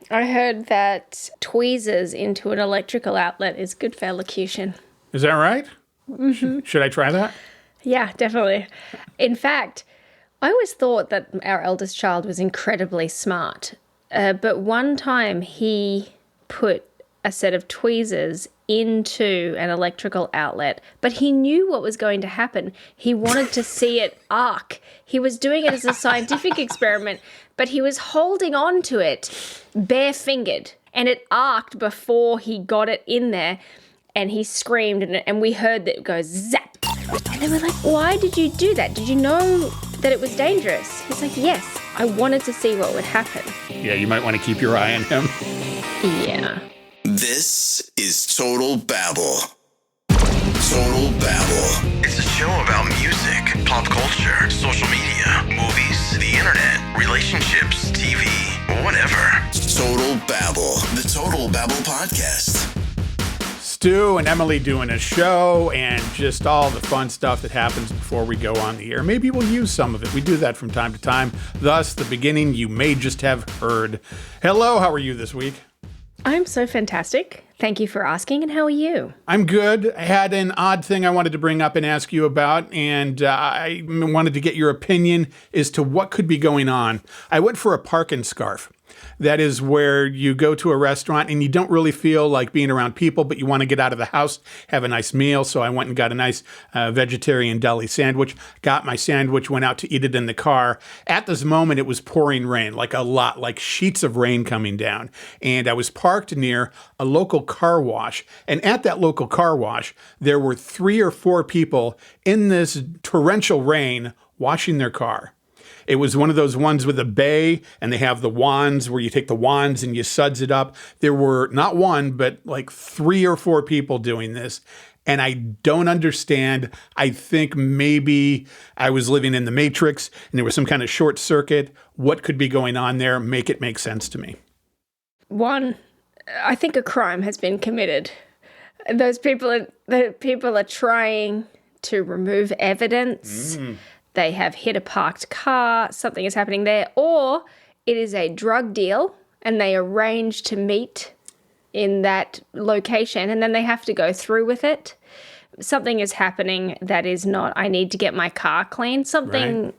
I heard that tweezers into an electrical outlet is good for elocution. Is that right? Mm-hmm. Should I try that? Yeah, definitely. In fact, I always thought that our eldest child was incredibly smart. But one time he put a set of tweezers into an electrical outlet, but he knew what was going to happen. He wanted to see it arc. He was doing it as a scientific experiment, but he was holding on to it bare-fingered, and it arced before he got it in there, and he screamed, and we heard that it go zap. And they were like, why did you do that? Did you know that it was dangerous? He's like, yes, I wanted to see what would happen. Yeah, you might want to keep your eye on him. Yeah. This is Total Babble. Total Babble. It's a show about music, pop culture, social media, movies, the internet, relationships, TV, whatever. Total Babble. The Total Babble Podcast. Stu and Emily doing a show and just all the fun stuff that happens before we go on the air. Maybe we'll use some of it. We do that from time to time. Thus, the beginning you may just have heard. Hello, how are you this week? I'm so fantastic. Thank you for asking, and how are you? I'm good. I had an odd thing I wanted to bring up and ask you about, and I wanted to get your opinion as to what could be going on. I went for a parking scarf. That is where you go to a restaurant and you don't really feel like being around people, but you want to get out of the house, have a nice meal. So I went and got a nice vegetarian deli sandwich, got my sandwich, went out to eat it in the car. At this moment, it was pouring rain, like a lot, like sheets of rain coming down. And I was parked near a local car wash. And at that local car wash, there were 3 or 4 people in this torrential rain washing their car. It was one of those ones with a bay, and they have the wands where you take the wands and you suds it up. There were not one, but like 3 or 4 people doing this. And I don't understand. I think maybe I was living in the Matrix and there was some kind of short circuit. What could be going on there? Make it make sense to me. One, I think a crime has been committed. The people are trying to remove evidence. They have hit a parked car, something is happening there, or it is a drug deal and they arrange to meet in that location and then they have to go through with it. Something is happening that is not, I need to get my car clean. Something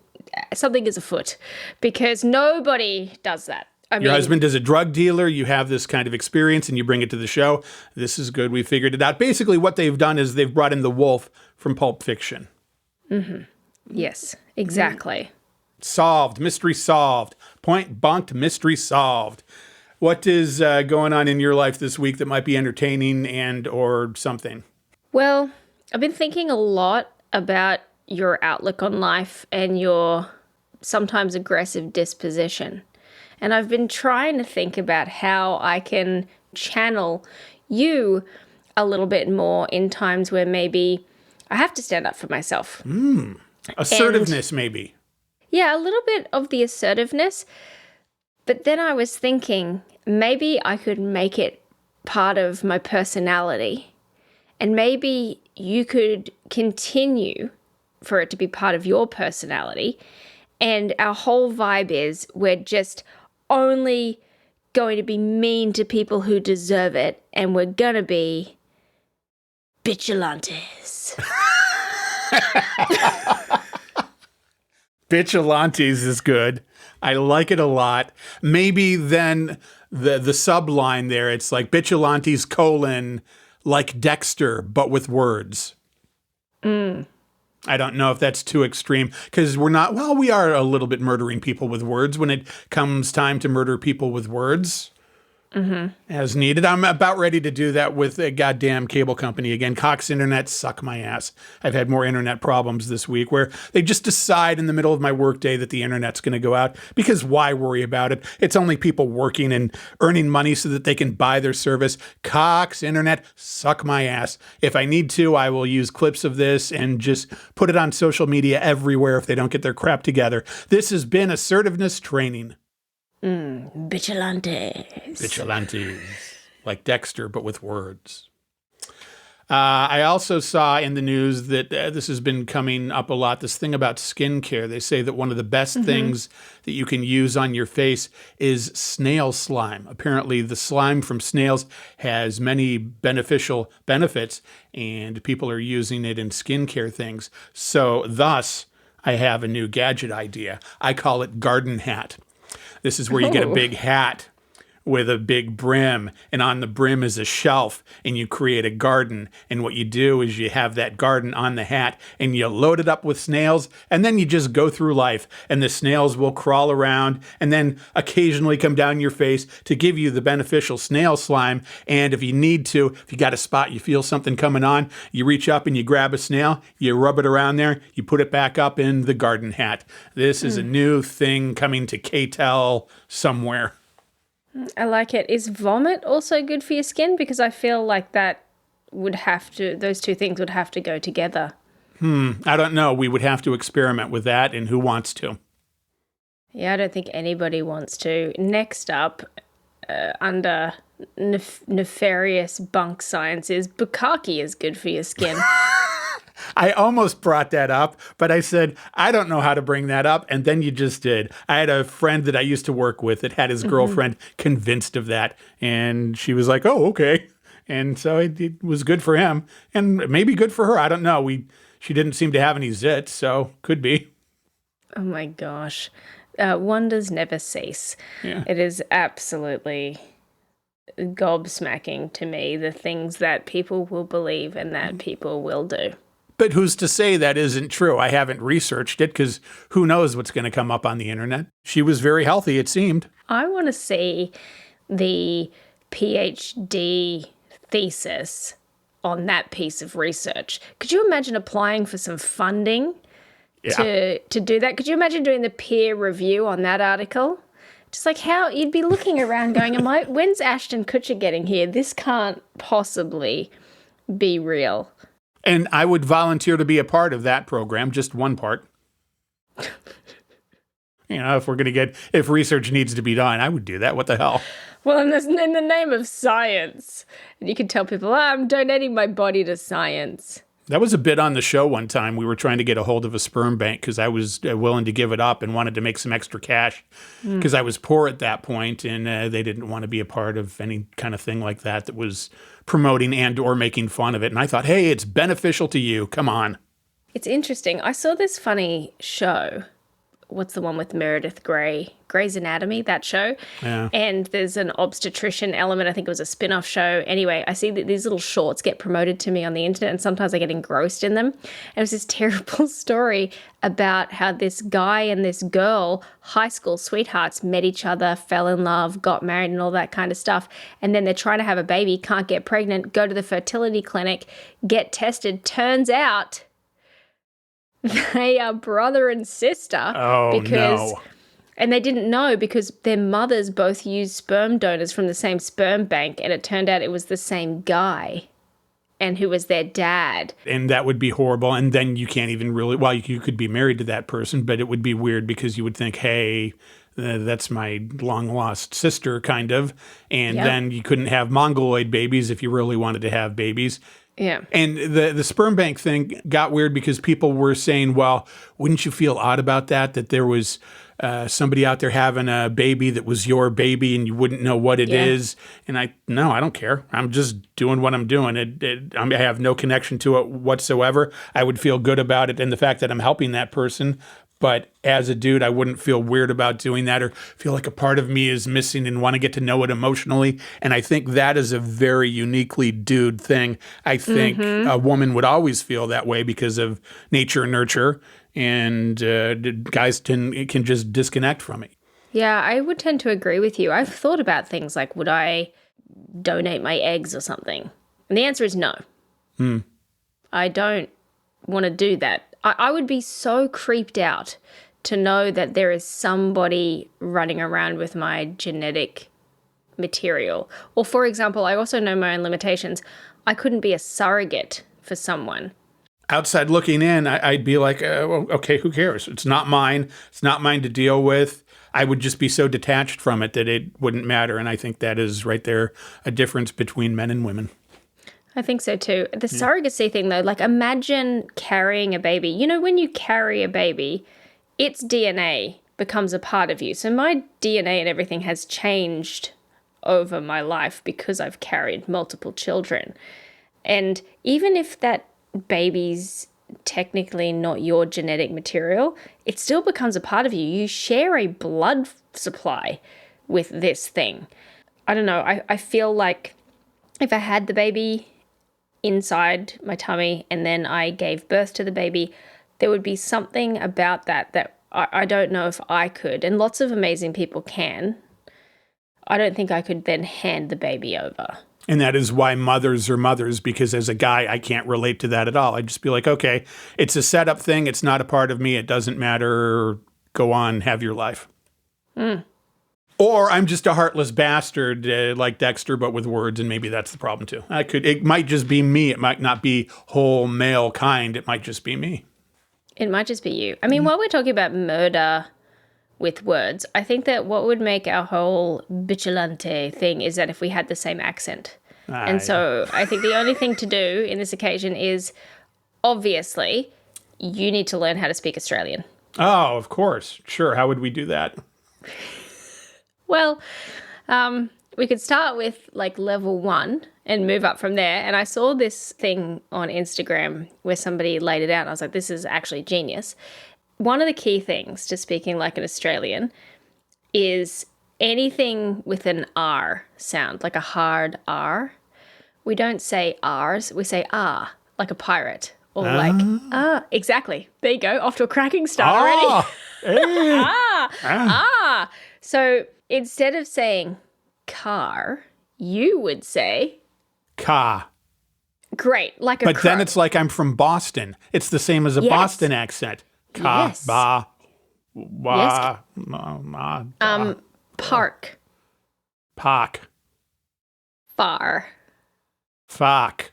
is afoot because nobody does that. Your husband is a drug dealer. You have this kind of experience and you bring it to the show. This is good. We figured it out. Basically, what they've done is they've brought in the wolf from Pulp Fiction. Mm-hmm. Yes, exactly. Solved. Mystery solved. Point bunked. Mystery solved. What is going on in your life this week that might be entertaining and or something? Well, I've been thinking a lot about your outlook on life and your sometimes aggressive disposition. And I've been trying to think about how I can channel you a little bit more in times where maybe I have to stand up for myself. Assertiveness, maybe. Yeah, a little bit of the assertiveness. But then I was thinking maybe I could make it part of my personality. And maybe you could continue for it to be part of your personality. And our whole vibe is we're just only going to be mean to people who deserve it. And we're going to be Bitchalantes. Bitchalantes is good. I like it a lot. Maybe then the subline there, it's like Bitchalantes : like Dexter, but with words. I don't know if that's too extreme because we are a little bit murdering people with words when it comes time to murder people with words. As needed. I'm about ready to do that with a goddamn cable company again. Cox Internet, suck my ass. I've had more internet problems this week where they just decide in the middle of my workday that the internet's going to go out because why worry about it? It's only people working and earning money so that they can buy their service. Cox Internet, suck my ass. If I need to, I will use clips of this and just put it on social media everywhere if they don't get their crap together. This has been assertiveness training. Bitchalantes. Bitchalantes. Like Dexter, but with words. I also saw in the news that this has been coming up a lot, this thing about skincare. They say that one of the best things that you can use on your face is snail slime. Apparently, the slime from snails has many beneficial benefits, and people are using it in skincare things. So thus, I have a new gadget idea. I call it garden hat. This is where you get a big hat with a big brim, and on the brim is a shelf, and you create a garden. And what you do is you have that garden on the hat, and you load it up with snails, and then you just go through life, and the snails will crawl around and then occasionally come down your face to give you the beneficial snail slime. And if you need to, if you got a spot, you feel something coming on, you reach up and you grab a snail, you rub it around there, you put it back up in the garden hat. This is a new thing coming to KTEL somewhere. I like it. Is vomit also good for your skin? Because I feel like those two things would have to go together. I don't know. We would have to experiment with that, and who wants to? Yeah, I don't think anybody wants to. Next up, under nefarious bunk sciences, bukkake is good for your skin. I almost brought that up, but I said, I don't know how to bring that up. And then you just did. I had a friend that I used to work with that had his girlfriend convinced of that. And she was like, oh, okay. And so it was good for him and maybe good for her. I don't know. She didn't seem to have any zits, so could be. Oh my gosh. Wonders never cease. Yeah. It is absolutely gobsmacking to me, the things that people will believe and that people will do. But who's to say that isn't true? I haven't researched it because who knows what's going to come up on the internet. She was very healthy, it seemed. I want to see the PhD thesis on that piece of research. Could you imagine applying for some funding to do that? Could you imagine doing the peer review on that article? Just like how you'd be looking around going, when's Ashton Kutcher getting here? This can't possibly be real. And I would volunteer to be a part of that program, just one part. If research needs to be done, I would do that. What the hell? Well, in the name of science, and you can tell people, I'm donating my body to science. That was a bit on the show one time. We were trying to get a hold of a sperm bank because I was willing to give it up and wanted to make some extra cash because I was poor at that point, and they didn't want to be a part of any kind of thing like that was promoting and or making fun of it. And I thought, hey, it's beneficial to you. Come on. It's interesting. I saw this funny show. What's the one with Meredith Grey? Grey's Anatomy, that show. Yeah. And there's an obstetrician element. I think it was a spin-off show. Anyway, I see that these little shorts get promoted to me on the internet, and sometimes I get engrossed in them. And it was this terrible story about how this guy and this girl, high school sweethearts, met each other, fell in love, got married and all that kind of stuff. And then they're trying to have a baby, can't get pregnant, go to the fertility clinic, get tested. Turns out they are brother and sister. Oh, no. And they didn't know because their mothers both used sperm donors from the same sperm bank, and it turned out it was the same guy and who was their dad. And that would be horrible. And then you can't even really, well, you could be married to that person, but it would be weird because you would think, hey, that's my long-lost sister, kind of. And then you couldn't have mongoloid babies if you really wanted to have babies. Yeah. And the sperm bank thing got weird because people were saying, well, wouldn't you feel odd about that there was somebody out there having a baby that was your baby and you wouldn't know what it is? And I don't care. I'm just doing what I'm doing. I have no connection to it whatsoever. I would feel good about it and the fact that I'm helping that person. But as a dude, I wouldn't feel weird about doing that or feel like a part of me is missing and want to get to know it emotionally. And I think that is a very uniquely dude thing. I think a woman would always feel that way because of nature and nurture. And guys can just disconnect from it. Yeah, I would tend to agree with you. I've thought about things like, would I donate my eggs or something? And the answer is no. I don't want to do that. I would be so creeped out to know that there is somebody running around with my genetic material. Or, for example, I also know my own limitations. I couldn't be a surrogate for someone. Outside looking in, I'd be like, well, okay, who cares? It's not mine. It's not mine to deal with. I would just be so detached from it that it wouldn't matter. And I think that is right there a difference between men and women. I think so too. The surrogacy thing though, like imagine carrying a baby. You know, when you carry a baby, its DNA becomes a part of you. So my DNA and everything has changed over my life because I've carried multiple children. And even if that baby's technically not your genetic material, it still becomes a part of you. You share a blood supply with this thing. I don't know. I feel like if I had the baby inside my tummy and then I gave birth to the baby, there would be something about that I don't know if I could. And lots of amazing people can. I don't think I could then hand the baby over. And that is why mothers are mothers, because as a guy, I can't relate to that at all. I'd just be like, okay, it's a setup thing. It's not a part of me. It doesn't matter. Go on, have your life. Or I'm just a heartless bastard like Dexter, but with words, and maybe that's the problem too. It might just be me. It might not be whole male kind. It might just be me. It might just be you. I mean, while we're talking about murder with words, I think that what would make our whole Bitchalante thing is that if we had the same accent. And so I think the only thing to do in this occasion is, obviously, you need to learn how to speak Australian. Oh, of course. Sure. How would we do that? Well, we could start with like level 1 and move up from there. And I saw this thing on Instagram where somebody laid it out. And I was like, this is actually genius. One of the key things to speaking like an Australian is anything with an R sound, like a hard R. We don't say R's, we say ah, like a pirate. Or like, exactly. There you go, off to a cracking start already. Hey. So instead of saying car, you would say Ka. Great, like a But crow. then it's like I'm from Boston. It's the same as a Boston accent. Ka, Yes. ba, wa, Yes. ma, da, Park, pak, far. fuck,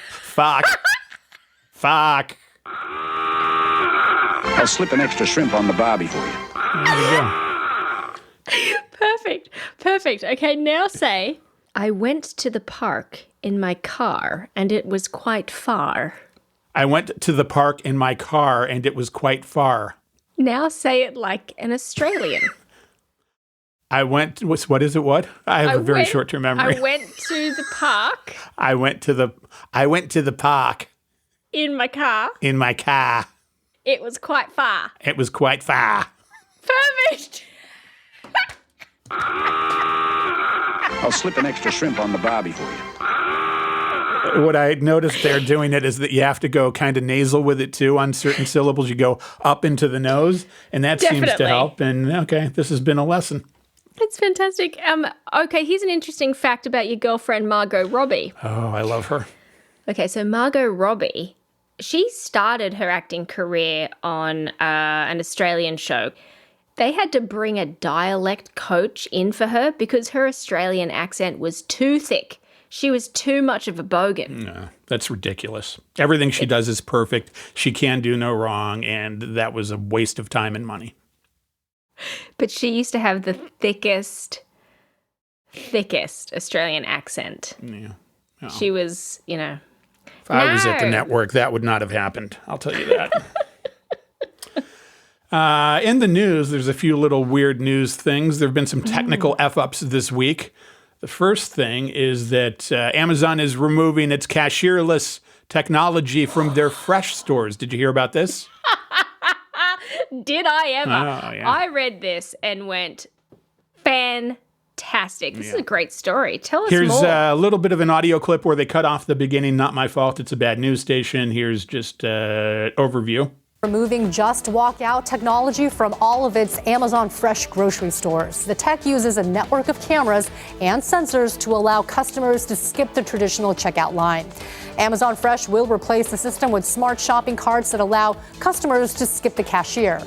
fuck, fuck. I'll slip an extra shrimp on the barbie for you. There you go. Perfect. Okay, now say, I went to the park in my car and it was quite far. I went to the park in my car and it was quite far. Now say it like an Australian. I went, what is it, what? I have a very short-term memory. I went to the park I went to the park in my car. in my car. It was quite far. It was quite far. Perfect. I'll slip an extra shrimp on the barbie for you. What I noticed they're doing it is that you have to go kind of nasal with it too. On certain syllables, you go up into the nose, and that seems to Definitely. help. And okay, this has been a lesson. It's fantastic. Okay, here's an interesting fact about your girlfriend, Margot Robbie. Oh, I love her. Okay, so Margot Robbie, she started her acting career on an Australian show. They had to bring a dialect coach in for her because her Australian accent was too thick. She was too much of a bogan. No, that's ridiculous. Everything she does is perfect. She can do no wrong, and that was a waste of time and money. But she used to have the thickest Australian accent. Yeah. Oh. She was, you know. If I was at the No. network, that would not have happened. I'll tell you that. In the news, there's a few little weird news things. There have been some technical F-ups this week. The first thing is that Amazon is removing its cashierless technology from their fresh stores. Did you hear about this? Did I ever? Oh, yeah. I read this and went, fantastic. This is a great story. Tell us Here's more. a little bit of an audio clip where they cut off the beginning. Not my fault. It's a bad news station. Here's just an overview. Removing Just Walk Out technology from all of its Amazon Fresh grocery stores. The tech uses a network of cameras and sensors to allow customers to skip the traditional checkout line. Amazon Fresh will replace the system with smart shopping carts that allow customers to skip the cashier.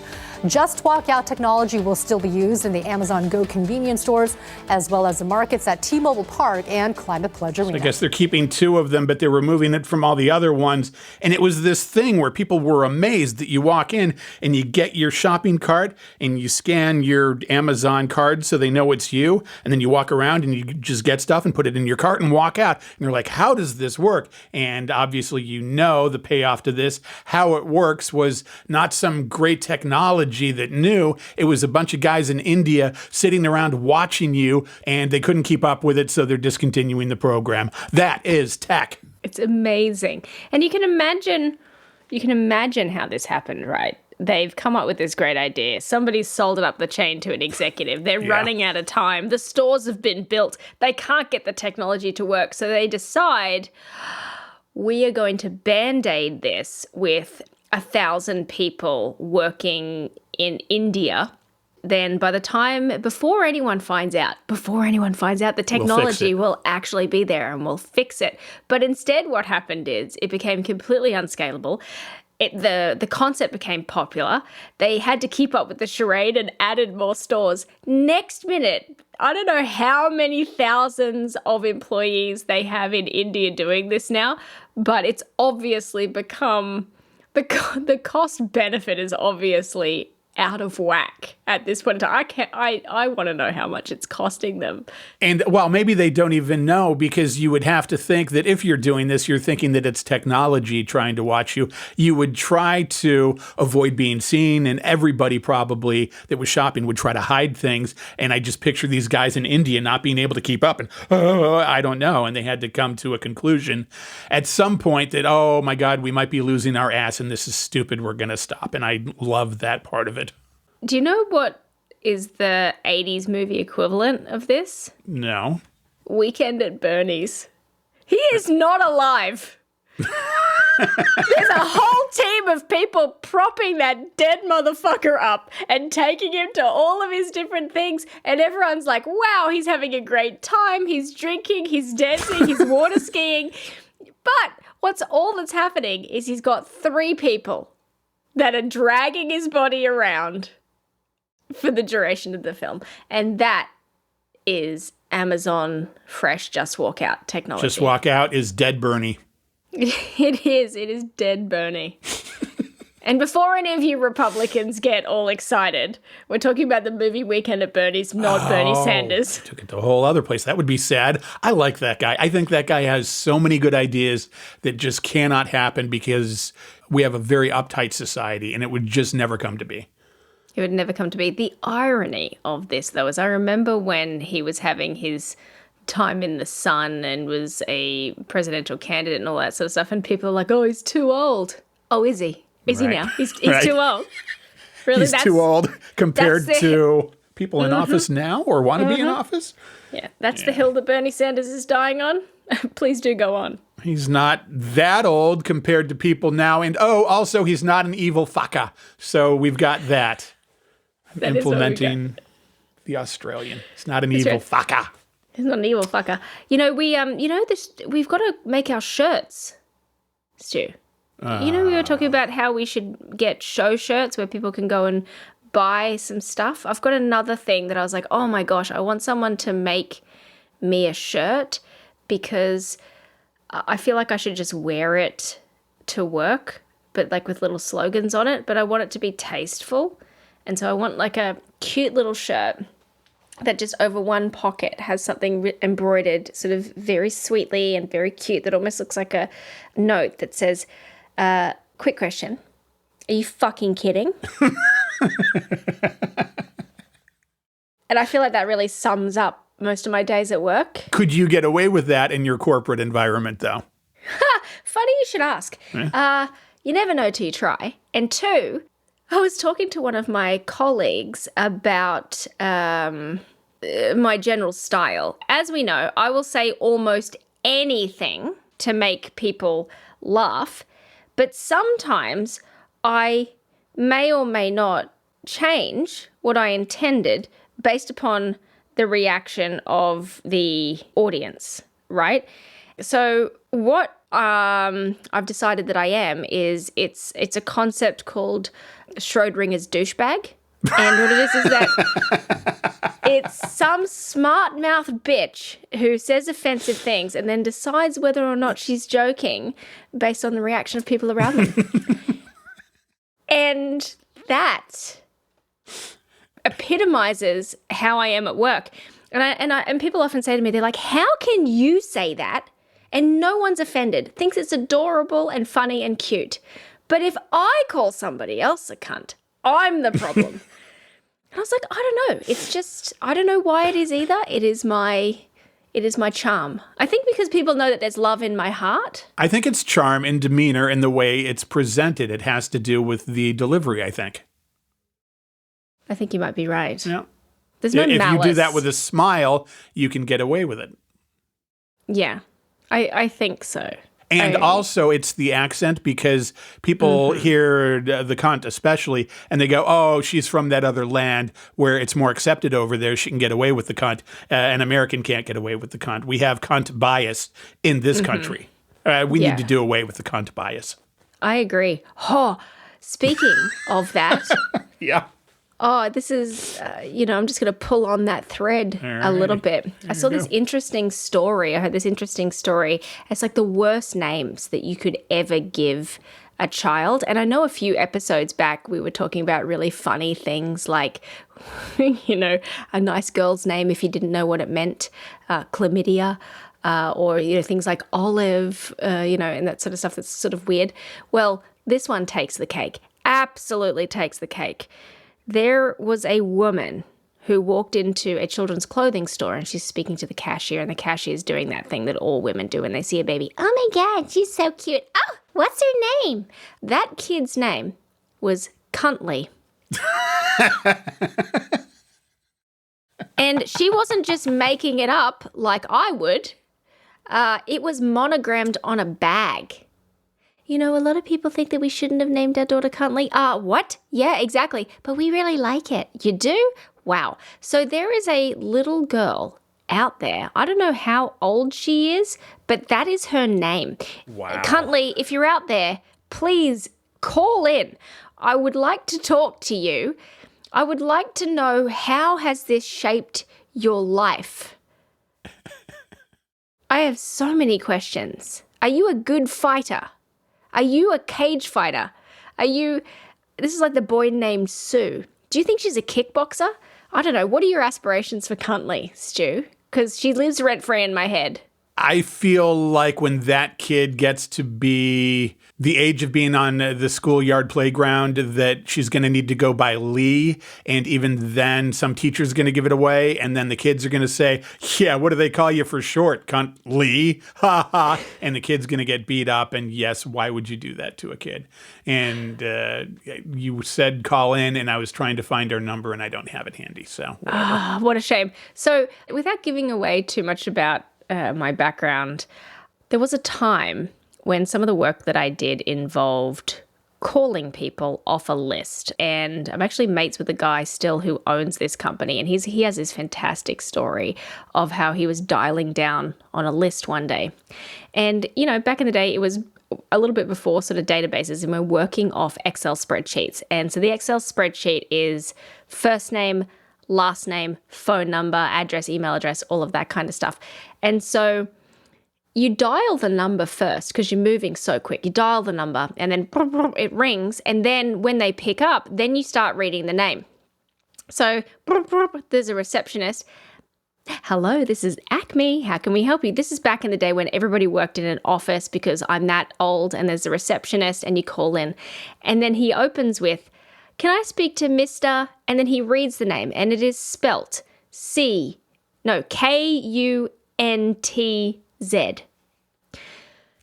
Just walk out technology will still be used in the Amazon Go convenience stores, as well as the markets at T-Mobile Park and Climate Pledge Arena. I guess they're keeping 2 of them, but they're removing it from all the other ones. And it was this thing where people were amazed that you walk in and you get your shopping cart and you scan your Amazon card so they know it's you. And then you walk around and you just get stuff and put it in your cart and walk out. And you're like, how does this work? And obviously, you know, the payoff to this, how it works was not some great technology that knew. It was a bunch of guys in India sitting around watching you, and they couldn't keep up with it, so they're discontinuing the program. That is tech. It's amazing. And you can imagine how this happened, right? They've come up with this great idea. Somebody's sold it up the chain to an executive. They're running out of time. The stores have been built. They can't get the technology to work. So they decide, we are going to Band-Aid this with 1,000 people working in India. Then by the time, before anyone finds out, the technology will actually be there and we'll fix it. But instead what happened is it became completely unscalable. The concept became popular. They had to keep up with the charade and added more stores. Next minute, I don't know how many thousands of employees they have in India doing this now, but it's obviously become, the cost benefit is obviously out of whack at this point in time. I want to know how much it's costing them. And well, maybe they don't even know, because you would have to think that if you're doing this, you're thinking that it's technology trying to watch you. You would try to avoid being seen, and everybody probably that was shopping would try to hide things. And I just picture these guys in India not being able to keep up, and I don't know. And they had to come to a conclusion at some point that, oh my God, we might be losing our ass and this is stupid. We're going to stop. And I love that part of it. Do you know what is the 80s movie equivalent of this? No. Weekend at Bernie's. He is not alive. There's a whole team of people propping that dead motherfucker up and taking him to all of his different things. And everyone's like, wow, he's having a great time. He's drinking, he's dancing, he's water skiing. But all that's happening is he's got 3 people that are dragging his body around for the duration of the film. And that is Amazon Fresh Just Walk Out technology. Just Walk Out is dead Bernie. It is dead Bernie. And before any of you Republicans get all excited, we're talking about the movie Weekend at Bernie's, not Bernie Sanders. Took it to a whole other place. That would be sad. I like that guy. I think that guy has so many good ideas that just cannot happen because we have a very uptight society, and it would just never come to be. It would never come to be. The irony of this, though, is I remember when he was having his time in the sun and was a presidential candidate and all that sort of stuff, and people are like, oh, he's too old. Oh, is he? Is he now? He's Right. too old. Really? He's too old compared to people in office now or want to be in office. Yeah, that's the hill that Bernie Sanders is dying on. Please do go on. He's not that old compared to people now. And also he's not an evil fucker. So we've got that. That is what we've Implementing the Australian. He's not an evil fucker. He's not an evil fucker. You know, we've got to make our shirts, Stu. We were talking about how we should get show shirts where people can go and buy some stuff. I've got another thing that I was like, oh my gosh, I want someone to make me a shirt because I feel like I should just wear it to work, but like with little slogans on it, but I want it to be tasteful. And so I want like a cute little shirt that just over one pocket has something embroidered sort of very sweetly and very cute that almost looks like a note that says, quick question. Are you fucking kidding? And I feel like that really sums up most of my days at work. Could you get away with that in your corporate environment, though? Funny you should ask. You never know till you try. And 2, I was talking to one of my colleagues about my general style. As we know, I will say almost anything to make people laugh, but sometimes I may or may not change what I intended based upon the reaction of the audience, right? So what I've decided that I am is it's a concept called Schrodinger's douchebag. And what it is that it's some smart-mouthed bitch who says offensive things and then decides whether or not she's joking based on the reaction of people around them. And that epitomizes how I am at work. And people often say to me, they're like, how can you say that and no one's offended, thinks it's adorable and funny and cute? But if I call somebody else a cunt, I'm the problem. And I was like, I don't know. It's just, I don't know why it is either. It is my charm. I think because people know that there's love in my heart. I think it's charm and demeanor and the way it's presented. It has to do with the delivery, I think. I think you might be right. Yeah. There's no if malice. you do that with a smile, you can get away with it. Yeah, I think so. And also, it's the accent because people hear the cunt especially, and they go, oh, she's from that other land where it's more accepted over there. She can get away with the cunt. An American can't get away with the cunt. We have cunt bias in this country. We need to do away with the cunt bias. I agree. Oh, speaking of that. Yeah. Oh, this is, I'm just going to pull on that thread a little bit. I saw this interesting story. I heard this interesting story. It's like the worst names that you could ever give a child. And I know a few episodes back we were talking about really funny things like, a nice girl's name if you didn't know what it meant, chlamydia, or, things like Olive, and that sort of stuff that's sort of weird. Well, this one takes the cake, absolutely takes the cake. There was a woman who walked into a children's clothing store and she's speaking to the cashier, and the cashier is doing that thing that all women do when they see a baby. Oh my God, she's so cute. Oh, what's her name? That kid's name was Cuntley. And she wasn't just making it up like I would. It was monogrammed on a bag. A lot of people think that we shouldn't have named our daughter Cuntley. What? Yeah, exactly. But we really like it. You do? Wow. So there is a little girl out there. I don't know how old she is, but that is her name. Wow. Cuntley, if you're out there, please call in. I would like to talk to you. I would like to know, how has this shaped your life? I have so many questions. Are you a good fighter? Are you a cage fighter? This is like the boy named Sue. Do you think she's a kickboxer? I don't know. What are your aspirations for Cuntley, Stu? Because she lives rent-free in my head. I feel like when that kid gets to be the age of being on the schoolyard playground, that she's going to need to go by Lee. And even then, some teacher's going to give it away. And then the kids are going to say, yeah, what do they call you for short? Cunt Lee. Ha ha. And the kid's going to get beat up. And yes, why would you do that to a kid? And you said call in, and I was trying to find her number, and I don't have it handy. So whatever. What a shame. So without giving away too much about my background, there was a time when some of the work that I did involved calling people off a list. And I'm actually mates with a guy still who owns this company, and he has this fantastic story of how he was dialing down on a list one day. And, back in the day, it was a little bit before sort of databases, and we're working off Excel spreadsheets. And so the Excel spreadsheet is first name, last name, phone number, address, email address, all of that kind of stuff. And so you dial the number first because you're moving so quick. You dial the number and then it rings. And then when they pick up, then you start reading the name. So there's a receptionist. Hello, this is Acme. How can we help you? This is back in the day when everybody worked in an office, because I'm that old, and there's a receptionist and you call in. And then he opens with, can I speak to Mr. And then he reads the name, and it is spelt Kuntz.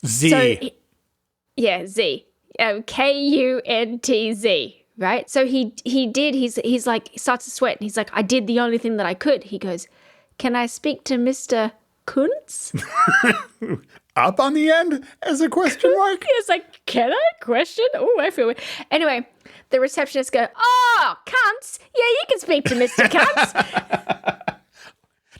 Z. So, Z. Kuntz, right? So he's like, he starts to sweat, and he's like, I did the only thing that I could. He goes, can I speak to Mr. Kuntz? Up on the end as a question mark? He's like, can I? Question? Oh, I feel weird. Anyway, the receptionist go, oh, Kuntz. Yeah, you can speak to Mr. Kuntz.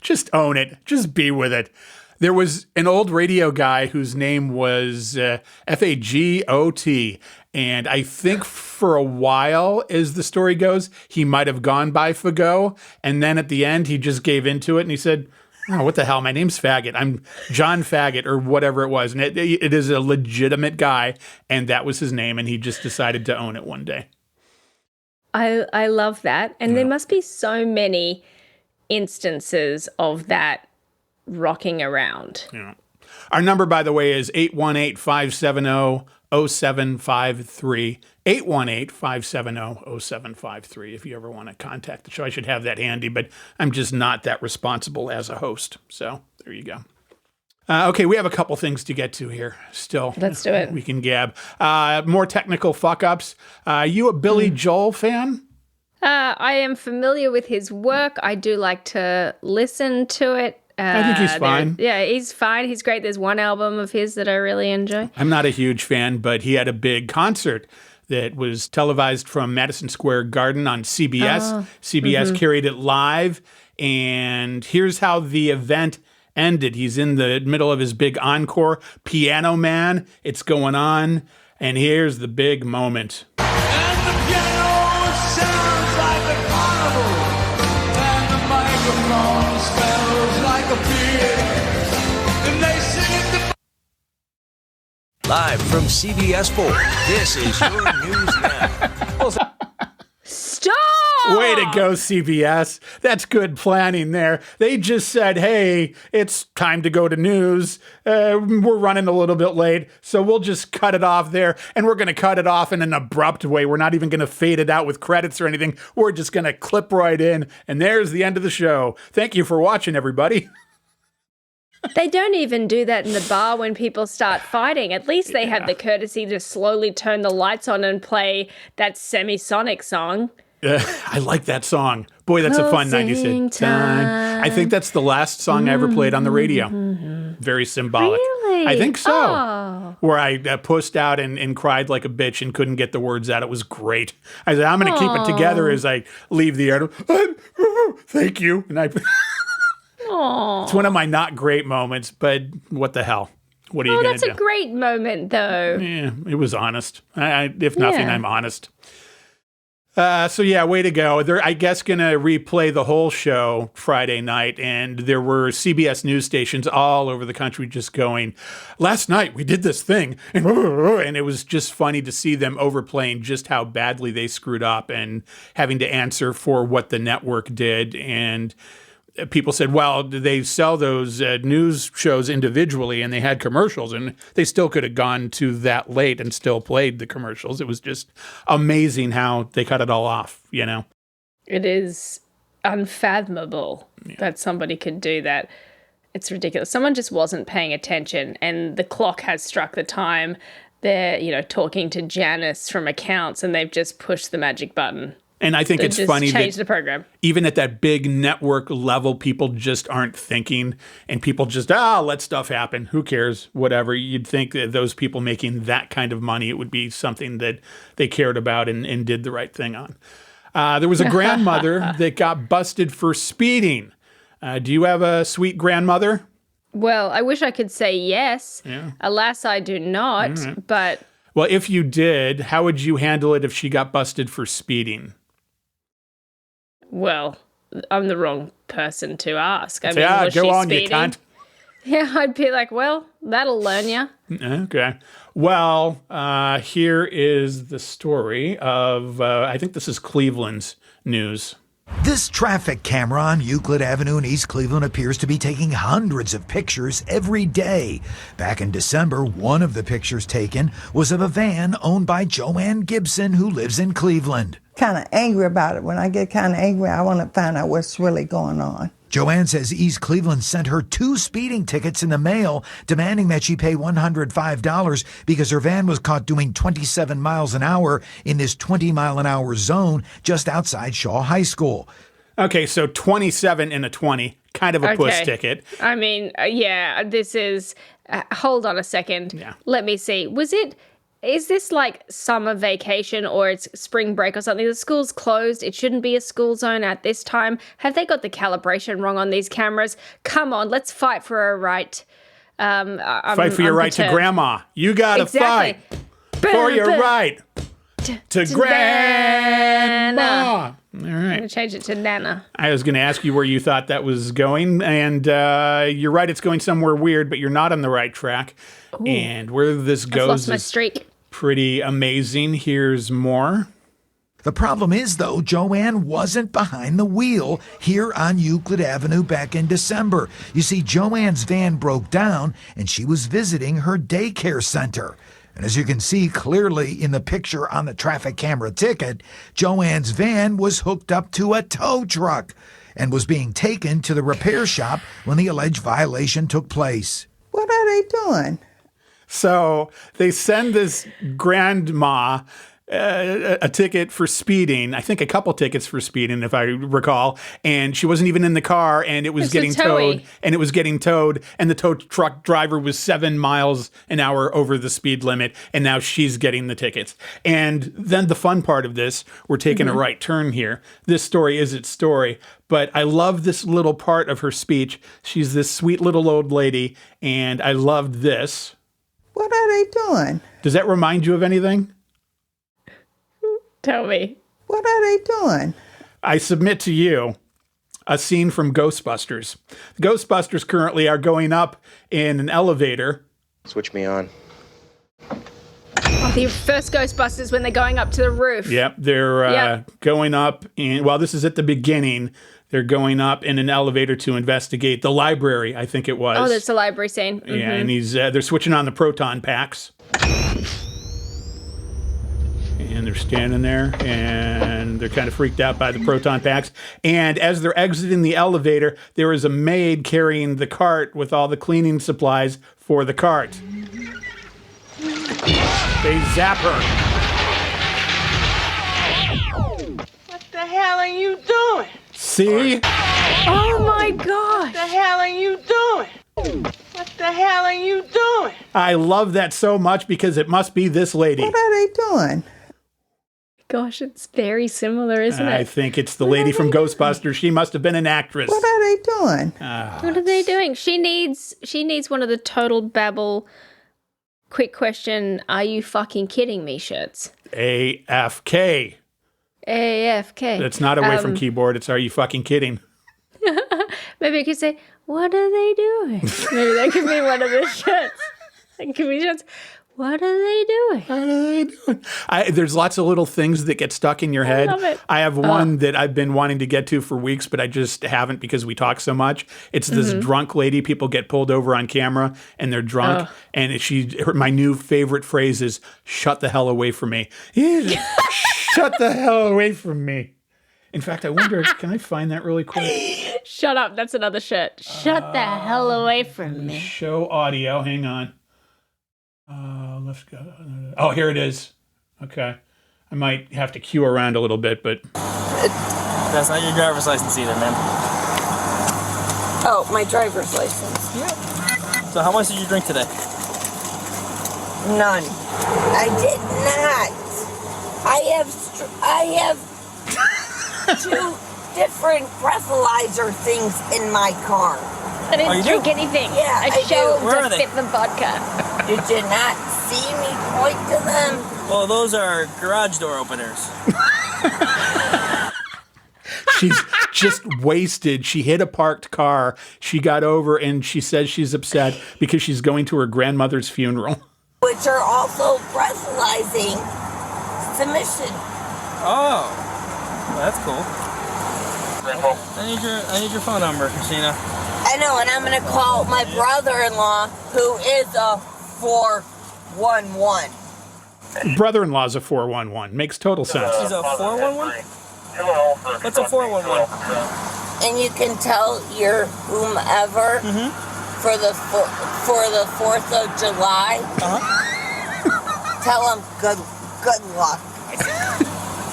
Just own it. Just be with it. There was an old radio guy whose name was Fagot, and I think for a while, as the story goes, he might have gone by Fagot, and then at the end, he just gave into it, and he said, "Oh, what the hell? My name's Faggot. I'm John Faggot," or whatever it was, and it is a legitimate guy, and that was his name, and he just decided to own it one day. I love that, and there must be so many instances of that rocking around. Yeah. Our number, by the way, is 818-570-0753. 818-570-0753 if you ever want to contact the show. I should have that handy, but I'm just not that responsible as a host. So there you go. Okay, we have a couple things to get to here still. Let's do it. We can gab. More technical fuck-ups. You a Billy Joel fan? I am familiar with his work. I do like to listen to it. I think he's fine. Yeah, he's fine. He's great. There's one album of his that I really enjoy. I'm not a huge fan, but he had a big concert that was televised from Madison Square Garden on CBS. CBS carried it live, and here's how the event ended. He's in the middle of his big encore. Piano Man, it's going on, and here's the big moment. And the piano sounds like a carnival, and the microphone smells like a beer, and they sing it. Live from CBS 4, this is your News Now. Stop! Way to go, CBS. That's good planning there. They just said, hey, it's time to go to news. We're running a little bit late, so we'll just cut it off there. And we're going to cut it off in an abrupt way. We're not even going to fade it out with credits or anything. We're just going to clip right in. And there's the end of the show. Thank you for watching, everybody. They don't even do that in the bar when people start fighting. At least they have the courtesy to slowly turn the lights on and play that Semisonic song. I like that song. Boy, that's a fun 90s hit. I think that's the last song I ever played on the radio. Very symbolic. Really? I think so. Oh. Where I pussed out and cried like a bitch and couldn't get the words out. It was great. I said, I'm going to keep it together as I leave the air. Thank you. And I... It's one of my not great moments, but what the hell? What are you going to do? That's a great moment, though. Yeah, it was honest. If nothing, I'm honest. So yeah, way to go. They're, I guess, going to replay the whole show Friday night, and there were CBS news stations all over the country just going, last night we did this thing, and it was just funny to see them overplaying just how badly they screwed up and having to answer for what the network did. And people said, well, they sell those news shows individually and they had commercials, and they still could have gone to that late and still played the commercials. It was just amazing how they cut it all off, you know? It is unfathomable that somebody could do that. It's ridiculous. Someone just wasn't paying attention, and the clock has struck the time. They're, talking to Janice from accounts, and they've just pushed the magic button. And I think it's funny that the program. Even at that big network level, people just aren't thinking, and people just, let stuff happen. Who cares? Whatever. You'd think that those people making that kind of money, it would be something that they cared about and did the right thing on. There was a grandmother that got busted for speeding. Do you have a sweet grandmother? Well, I wish I could say yes. Yeah. Alas, I do not. Right. But well, if you did, how would you handle it if she got busted for speeding? Well, I'm the wrong person to ask. I mean, was go she on, speeding? you cunt. Yeah, I'd be like, well, that'll learn you. Okay. Well, here is the story of, I think this is Cleveland's news. This traffic camera on Euclid Avenue in East Cleveland appears to be taking hundreds of pictures every day. Back in December, one of the pictures taken was of a van owned by Joanne Gibson, who lives in Cleveland. Kind of angry about it. When I get kind of angry, I want to find out what's really going on. Joanne says East Cleveland sent her 2 speeding tickets in the mail, demanding that she pay $105 because her van was caught doing 27 miles an hour in this 20-mile-an-hour zone just outside Shaw High School. Okay, so 27 and a 20, kind of a puss ticket. I mean, this is... hold on a second. Yeah. Let me see. Was it Is this like summer vacation or it's spring break or something? The school's closed. It shouldn't be a school zone at this time. Have they got the calibration wrong on these cameras? Come on, let's fight for a right. Fight for your right to grandma. You gotta fight for your right to grandma. All right. I'm going to change it to Nana. I was going to ask you where you thought that was going, and you're right, it's going somewhere weird, but you're not on the right track. Ooh. And where this goes lost my streak. Pretty amazing. Here's more. The problem is, though, Joanne wasn't behind the wheel here on Euclid Avenue back in December. You see, Joanne's van broke down, and she was visiting her daycare center. And as you can see clearly in the picture on the traffic camera ticket, Joanne's van was hooked up to a tow truck and was being taken to the repair shop when the alleged violation took place. What are they doing? So they send this grandma a ticket for speeding. I think a couple tickets for speeding, if I recall. And she wasn't even in the car, and it was getting towed. And it was getting towed, and the tow truck driver was 7 miles an hour over the speed limit, and now she's getting the tickets. And then the fun part of this, we're taking a right turn here. This story is its story, but I love this little part of her speech. She's this sweet little old lady, and I loved this. What are they doing? Does that remind you of anything? Tell me. What are they doing? I submit to you a scene from Ghostbusters. The Ghostbusters currently are going up in an elevator. Switch me on. Oh, the first Ghostbusters when they're going up to the roof. Yep, they're going up in, well, this is at the beginning. They're going up in an elevator to investigate the library, I think it was. Oh, that's the library scene. Mm-hmm. Yeah, and they're switching on the proton packs. And they're standing there, and they're kind of freaked out by the proton packs. And as they're exiting the elevator, there is a maid carrying the cart with all the cleaning supplies for the cart. They zap her. What the hell are you doing? See? Oh my gosh. What the hell are you doing? What the hell are you doing? I love that so much because it must be this lady. What are they doing? Gosh, it's very similar, isn't it? I think it's the lady from Ghostbusters. She must have been an actress. What are they doing? What are they doing? She needs one of the Total Babble quick question, are you fucking kidding me shirts. AFK. AFK. It's not away from keyboard. It's are you fucking kidding? Maybe I could say, what are they doing? Maybe that could be one of the shirts. That could be shirts. What are they doing? What are they doing? There's lots of little things that get stuck in your head. I love it. I have one that I've been wanting to get to for weeks, but I just haven't because we talk so much. It's this drunk lady. People get pulled over on camera and they're drunk. And my new favorite phrase is, shut the hell away from me. Shut the hell away from me. In fact, I wonder, can I find that really quick? Shut up. That's another shirt. Shut the hell away from me. Show audio. Hang on. Let's go. Oh, here it is. Okay. I might have to cue around a little bit, but... That's not your driver's license either, man. Oh, my driver's license. Yeah. So how much did you drink today? None. I did not. I have 2 different breathalyzer things in my car. I didn't drink anything. Yeah, I chose Where are to they? fit the vodka. You did not see me point to them. Well, those are garage door openers. She's just wasted. She hit a parked car. She got over and she says she's upset because she's going to her grandmother's funeral. Which are also breathalyzing submission. Oh, well, that's cool. I need your phone number, Christina. I know, and I'm going to call my brother-in-law, who is a 411. Brother-in-law's a 411. Makes total sense. He's a 411? What's a 411? And you can tell your whomever for the 4th of July. Tell them good luck.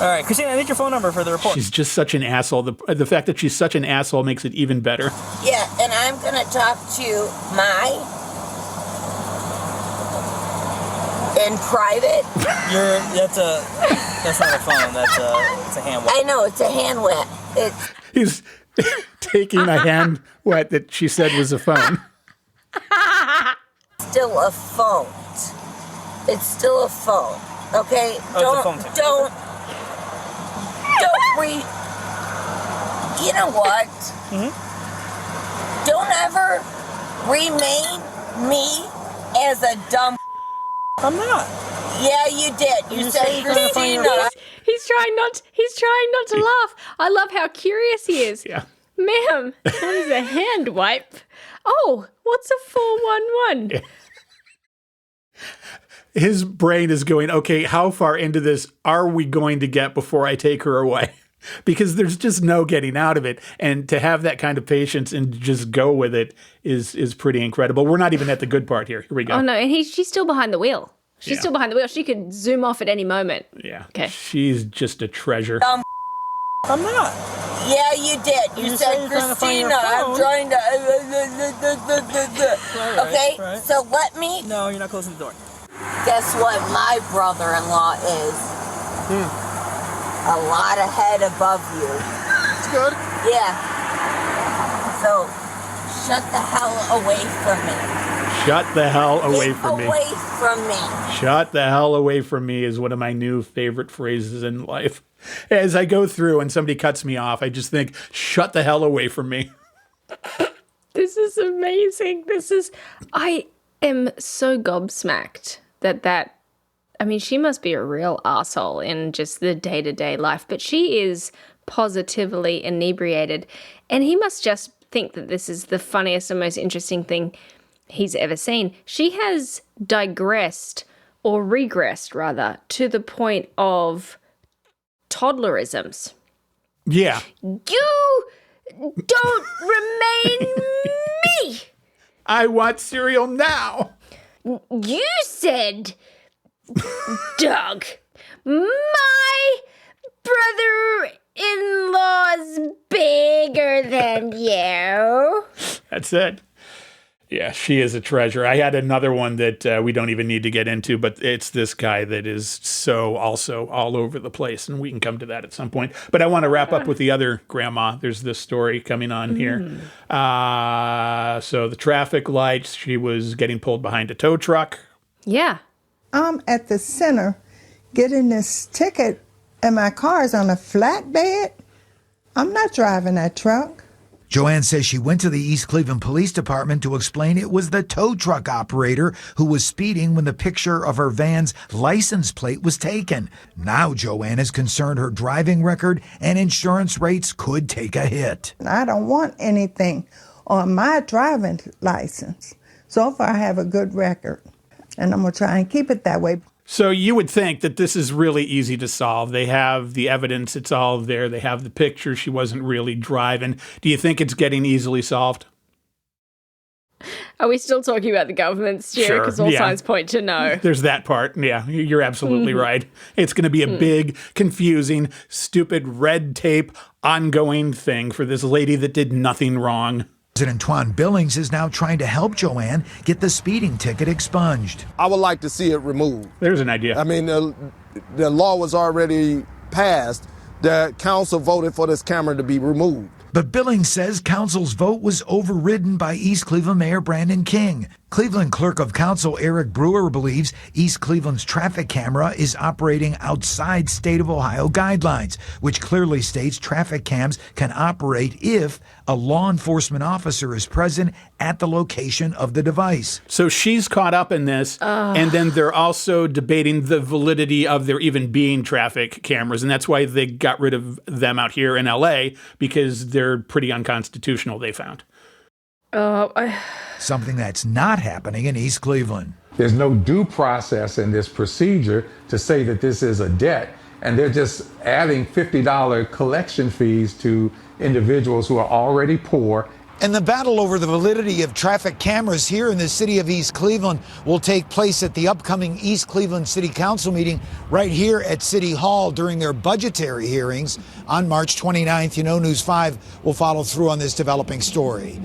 All right, Christina, I need your phone number for the report. She's just such an asshole. The fact that she's such an asshole makes it even better. Yeah, and I'm going to talk to my In private? That's not a phone. It's a hand wet. I know, it's a hand wet. He's taking a hand wet that she said was a phone. Still a phone. It's still a phone. Okay? Don't you know what? Don't ever remain me as a dumb. I'm not. Yeah, you did. You said Christina. He's trying not to laugh. I love how curious he is. Yeah. Ma'am, what is a hand wipe? Oh, what's a 411? Yeah. His brain is going, okay, how far into this are we going to get before I take her away? Because there's just no getting out of it. And to have that kind of patience and just go with it is pretty incredible. We're not even at the good part here. Here we go. Oh, no, and she's still behind the wheel. She's still behind the wheel. She could zoom off at any moment. Yeah. Okay. She's just a treasure. I'm not. Yeah, you did. You said Christina. I'm trying to. Okay, right. so let me. No, you're not closing the door. Guess what my brother-in-law is? A lot ahead above you. It's good. Yeah. So, shut the hell away from me. Shut the hell away Get from me. away from me. Shut the hell away from me is one of my new favorite phrases in life. As I go through and somebody cuts me off, I just think, shut the hell away from me. This is amazing. I am so gobsmacked that I mean, she must be a real asshole in just the day-to-day life, but she is positively inebriated. And he must just think that this is the funniest and most interesting thing he's ever seen. She has digressed, or regressed rather, to the point of toddlerisms. Yeah. You don't remain me. I want cereal now. You said, Doug, my brother-in-law's bigger than you. That's it. Yeah, she is a treasure. I had another one that we don't even need to get into, but it's this guy that is so also all over the place, and we can come to that at some point. But I want to wrap up with the other grandma. There's this story coming on here. So the traffic lights, she was getting pulled behind a tow truck. Yeah. I'm at the center getting this ticket, and my car is on a flatbed. I'm not driving that truck. Joanne says she went to the East Cleveland Police Department to explain it was the tow truck operator who was speeding when the picture of her van's license plate was taken. Now Joanne is concerned her driving record and insurance rates could take a hit. I don't want anything on my driving license. So far, I have a good record, and I'm going to try and keep it that way. So you would think that this is really easy to solve. They have the evidence. It's all there. They have the picture. She wasn't really driving. Do you think it's getting easily solved? Are we still talking about the government, Stu? Sure, Because all yeah. signs point to no. There's that part. Yeah, you're absolutely right. It's going to be a big, confusing, stupid, red tape, ongoing thing for this lady that did nothing wrong. President Twan Billings is now trying to help Joanne get the speeding ticket expunged. I would like to see it removed. There's an idea. I mean, the law was already passed. The council voted for this camera to be removed. But Billings says council's vote was overridden by East Cleveland Mayor Brandon King. Cleveland Clerk of Council Eric Brewer believes East Cleveland's traffic camera is operating outside state of Ohio guidelines, which clearly states traffic cams can operate if a law enforcement officer is present at the location of the device. So she's caught up in this, and then they're also debating the validity of there even being traffic cameras, and that's why they got rid of them out here in L.A., because they're pretty unconstitutional, they found. Something that's not happening in East Cleveland. There's no due process in this procedure to say that this is a debt, and they're just adding $50 collection fees to individuals who are already poor. And the battle over the validity of traffic cameras here in the city of East Cleveland will take place at the upcoming East Cleveland City Council meeting right here at City Hall during their budgetary hearings on March 29th. You know, News 5 will follow through on this developing story.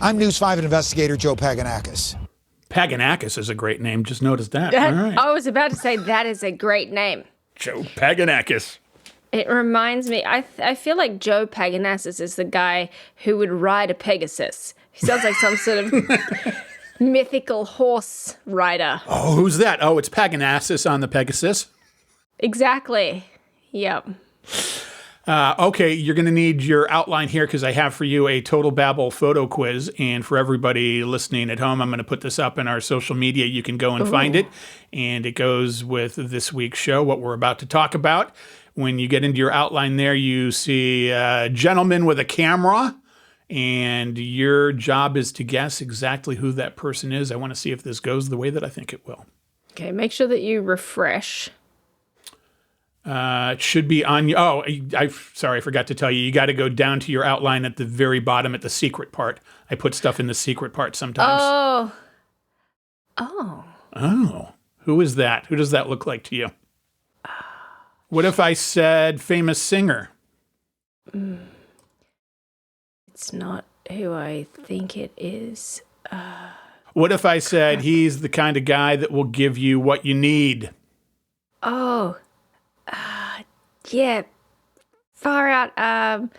I'm News 5 investigator Joe Paganakis. Paganakis is a great name. Just noticed that. All right. I was about to say that is a great name. Joe Paganakis. It reminds me, I feel like Joe Paganakis is the guy who would ride a Pegasus. He sounds like some sort of mythical horse rider. Oh, who's that? Oh, it's Paganakis on the Pegasus. Exactly. Yep. Okay, you're going to need your outline here because I have for you a Total Babble photo quiz. And for everybody listening at home, I'm going to put this up in our social media. You can go and find it. And it goes with this week's show, what we're about to talk about. When you get into your outline there, you see a gentleman with a camera. And your job is to guess exactly who that person is. I want to see if this goes the way that I think it will. Okay, make sure that you refresh. It should be on you. Oh, sorry, I forgot to tell you. You got to go down to your outline at the very bottom at the secret part. I put stuff in the secret part sometimes. Oh. Who is that? Who does that look like to you? What if I said famous singer? It's not who I think it is. What if I said he's the kind of guy that will give you what you need? Yeah. Far out. I'm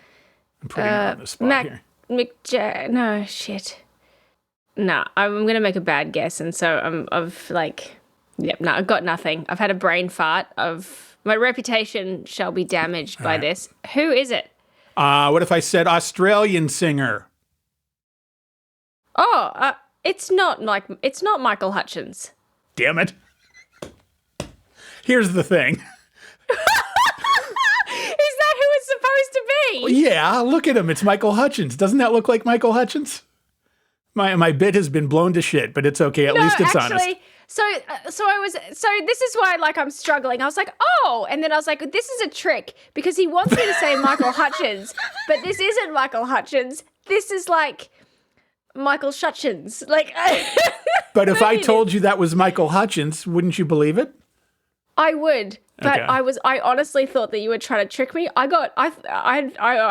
putting you on the spot here. No, shit. No, I'm going to make a bad guess. And so I've got nothing. I've had a brain fart. My reputation shall be damaged by this. Who is it? What if I said Australian singer? It's not Michael Hutchins. Damn it. Here's the thing. Is that who it's supposed to be? Well, yeah, look at him. It's Michael Hutchins. Doesn't that look like Michael Hutchins? My bit has been blown to shit, but it's okay. At least it's honest. So this is why I'm struggling. I was like, and then I was like, this is a trick because he wants me to say Michael Hutchins, but this isn't Michael Hutchins. This is like Michael Shutchins. But if I told you that was Michael Hutchins, wouldn't you believe it? I would, but Okay. I honestly thought that you were trying to trick me. I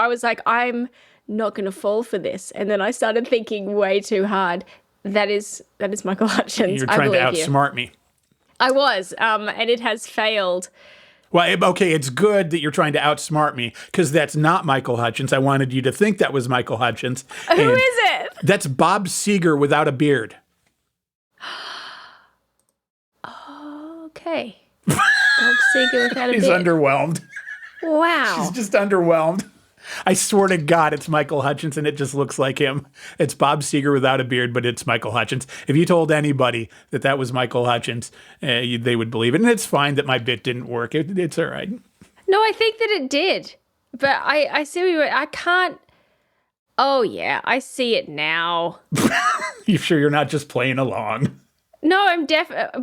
was like, I'm not going to fall for this. And then I started thinking way too hard. That is Michael Hutchins. You're trying to outsmart me. I was, and it has failed. Well, okay, it's good that you're trying to outsmart me because that's not Michael Hutchins. I wanted you to think that was Michael Hutchins. Who is it? That's Bob Seger without a beard. Okay. Bob Seger without a He's beard. underwhelmed. Wow. He's just underwhelmed. I swear to God, it's Michael Hutchins, and it just looks like him. It's Bob Seger without a beard, but it's Michael Hutchins. If you told anybody that was Michael Hutchins, they would believe it. And it's fine that my bit didn't work. It's all right. No, I think that it did. But I see what you were, I can't. Oh, yeah, I see it now. You sure you're not just playing along? No, I'm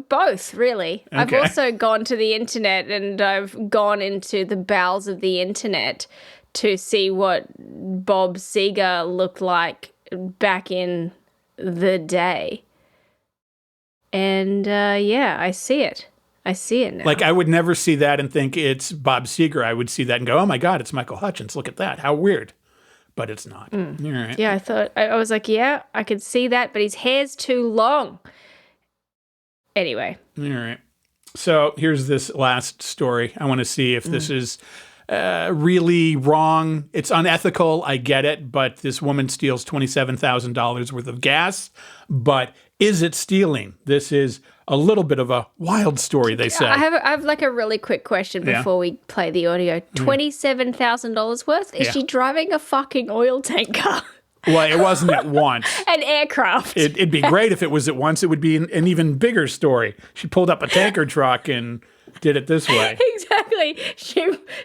both, really. Okay. I've also gone to the internet and I've gone into the bowels of the internet to see what Bob Seger looked like back in the day. And I see it. I see it now. Like, I would never see that and think it's Bob Seger. I would see that and go, oh my God, it's Michael Hutchins. Look at that. How weird. But it's not. All right. Yeah, I was like, yeah, I could see that, but his hair's too long. Anyway. All right. So here's this last story. I want to see if this is really wrong. It's unethical. I get it. But this woman steals $27,000 worth of gas. But is it stealing? This is a little bit of a wild story, they say. I have like a really quick question before we play the audio. $27,000 worth? Is she driving a fucking oil tanker? Well, it wasn't at once. An aircraft. It'd be great if it was at once. It would be an even bigger story. She pulled up a tanker truck and did it this way. Exactly.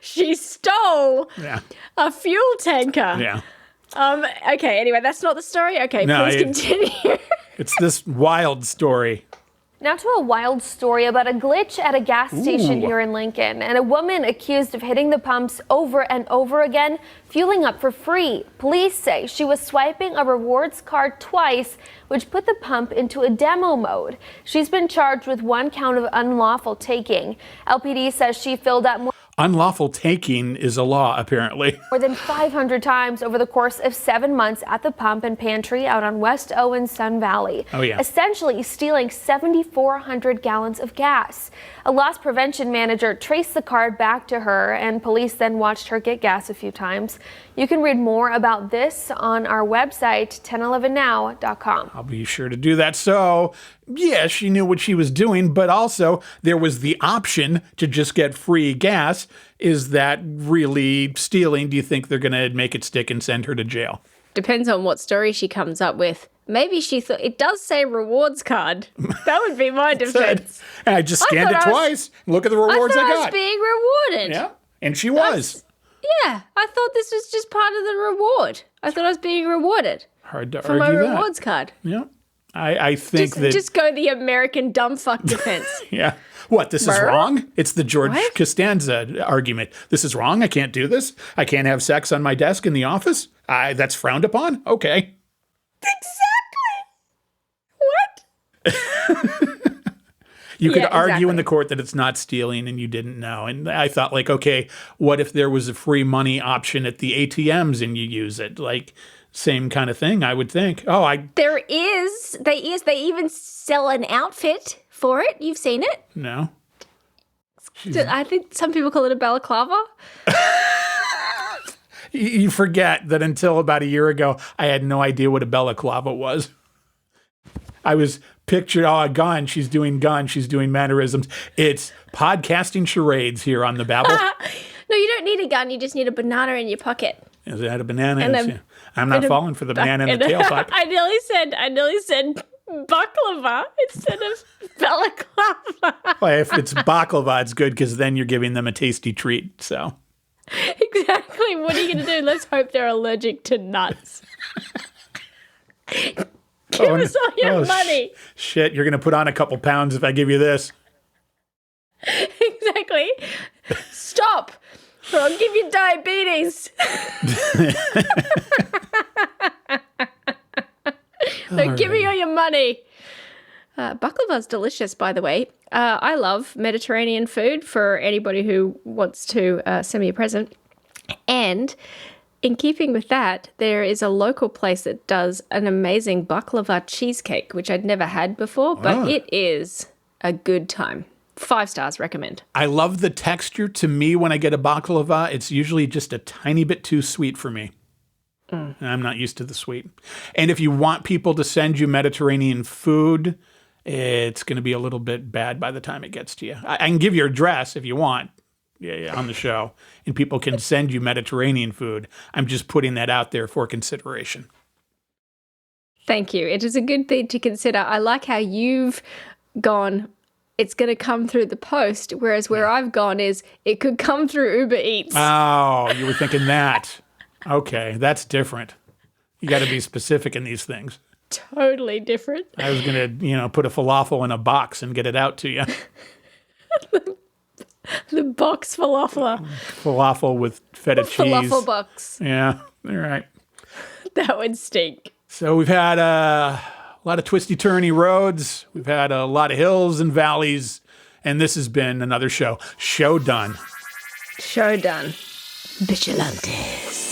She stole a fuel tanker. Yeah. Okay, anyway, that's not the story? Okay, No, please continue. It's this wild story. Now to a wild story about a glitch at a gas station here in Lincoln and a woman accused of hitting the pumps over and over again, fueling up for free. Police say she was swiping a rewards card twice, which put the pump into a demo mode. She's been charged with 1 count of unlawful taking. LPD says she filled up more. Unlawful taking is a law, apparently. More than 500 times over the course of 7 months at the pump and pantry out on West Owen Sun Valley. Oh, yeah. Essentially stealing 7,400 gallons of gas. A loss prevention manager traced the card back to her, and police then watched her get gas a few times. You can read more about this on our website, 1011now.com. I'll be sure to do that. So, yeah, she knew what she was doing, but also there was the option to just get free gas. Is that really stealing? Do you think they're going to make it stick and send her to jail? Depends on what story she comes up with. Maybe she thought, it does say rewards card. That would be my defense. And I just scanned it twice. Look at the rewards I got. I was being rewarded. Yeah, and she was. Yeah, I thought this was just part of the reward. I thought I was being rewarded. Hard to for argue my that. rewards card. Yeah, I think just go the American dumb fuck defense. Yeah. What, this is wrong? It's the George Costanza argument. This is wrong. I can't do this. I can't have sex on my desk in the office. That's frowned upon. Okay. Exactly. What? You could argue in the court that it's not stealing and you didn't know. And I thought, like, okay, what if there was a free money option at the ATMs and you use it? Like, same kind of thing, I would think. There is. They even sell an outfit for it. You've seen it? No. I think some people call it a balaclava. You forget that until about a year ago, I had no idea what a balaclava was. I was pictured, a gun. She's doing mannerisms. It's podcasting charades here on the Babble. No, you don't need a gun. You just need a banana in your pocket. Is that a banana? I'm not falling for the banana in the tailpipe. I nearly said baklava instead of balaclava. Well, if it's baklava, it's good because then you're giving them a tasty treat. So exactly. What are you going to do? Let's hope they're allergic to nuts. Give us all your money. Shit, you're going to put on a couple pounds if I give you this. Exactly. Stop, or I'll give you diabetes. So give me all your money. Baklava's delicious, by the way. I love Mediterranean food for anybody who wants to send me a present. And in keeping with that, there is a local place that does an amazing baklava cheesecake, which I'd never had before, but it is a good time. 5 stars, recommend. I love the texture. To me, when I get a baklava, it's usually just a tiny bit too sweet for me. I'm not used to the sweet. And if you want people to send you Mediterranean food, it's going to be a little bit bad by the time it gets to you. I can give your address if you want on the show, and people can send you Mediterranean food. I'm just putting that out there for consideration. Thank you. It is a good thing to consider. I like how you've gone, it's going to come through the post, whereas where I've gone is it could come through Uber Eats. Oh, you were thinking that. Okay, that's different. You got to be specific in these things. Totally different. I was going to, put a falafel in a box and get it out to you. The box falafel. Falafel with feta cheese. Falafel box. Yeah, all right. That would stink. So we've had a lot of twisty-turny roads. We've had a lot of hills and valleys. And this has been another show. Show done. Show done. Bitchalantes.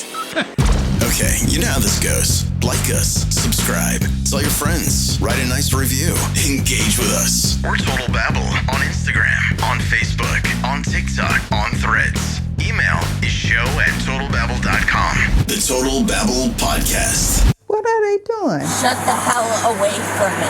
Okay, you know how this goes. Like us, subscribe, tell your friends, write a nice review, engage with us. We're Total Babble on Instagram, on Facebook, on TikTok, on Threads. Email is show@totalbabble.com. The Total Babble Podcast. What are they doing? Shut the hell away from me.